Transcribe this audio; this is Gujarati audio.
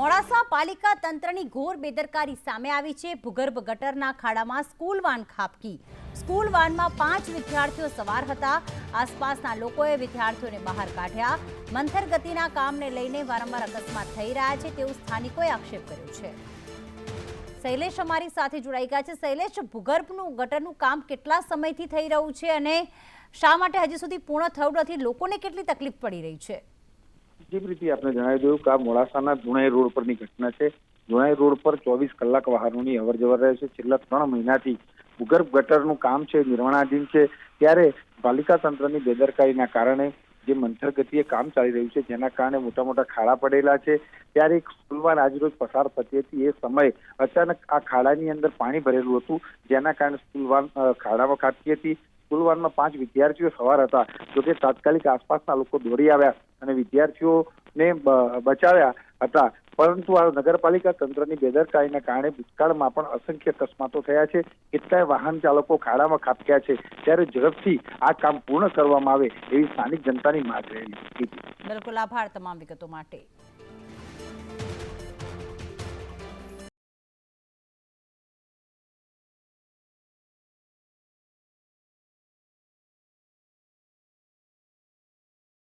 મોડાસા પાલિકા તંત્રની ઘોર બેદરકારી સામે આવી છે। ભૂગર્ભ ગટરના ખાડામાં સ્કૂલ વાન ખાબકી। સ્કૂલ વાનમાં 5 વિદ્યાર્થીઓ સવાર હતા। આસપાસના લોકોએ વિદ્યાર્થીઓને બહાર કાઢ્યા। મંથર ગતિના કામને લઈને વારંવાર અકસ્માત થઈ રહ્યા છે તેવું સ્થાનિકોએ આક્ષેપ કર્યો છે। શૈલેષ અમારી સાથે જોડાઈ ગયા છે। શૈલેષ, ભૂગર્ભનું ગટરનું કામ કેટલા સમયથી થઈ રહ્યું છે અને શા માટે હજી સુધી પૂર્ણ થયું નથી? લોકોને કેટલી તકલીફ પડી રહી છે? જે રીતે આપણે જણાવી દઉં કે આ મોડાસાના ધુણાઈ રોડ પરની ઘટના છે। ધુણાઈ રોડ પર 24 કલાક વાહનોની અવરજવર રહે છે। છેલ્લા 3 મહિનાથી ભૂગર્ભ ગટરનું કામ છે, નિર્માણાધીન છે। ત્યારે પાલિકા તંત્રની બેદરકારીના કારણે જે મંથર ગતિએ કામ ચાલી રહ્યું છે, જેના કારણે મોટા મોટા ખાડા પડેલા છે। ત્યારે એક સ્કૂલવાન આજરોજ પસાર થતી હતી, એ સમયે અચાનક આ ખાડાની અંદર પાણી ભરેલું હતું, જેના કારણે સ્કૂલવાન ખાડામાં ખાબકી હતી। સ્કૂલવાનમાં 5 વિદ્યાર્થીઓ સવાર હતા, જોકે તાત્કાલિક આસપાસના લોકો દોડી આવ્યા અને વિદ્યાર્થીઓને બચાવ્યા હતા, પરંતુ આ નગરપાલિકા તંત્રની બેદરકારીના કારણે ભૂતકાળમાં પણ અસંખ્ય અકસ્માતો થયા છે। કેટલાય વાહન ચાલકો ખાડામાં ખાબક્યા છે। ત્યારે ઝડપથી આ કામ પૂર્ણ કરવામાં આવે એવી સ્થાનિક જનતાની માંગ રહેલી હતી। બિલકુલ, આભાર તમામ વિગતો માટે।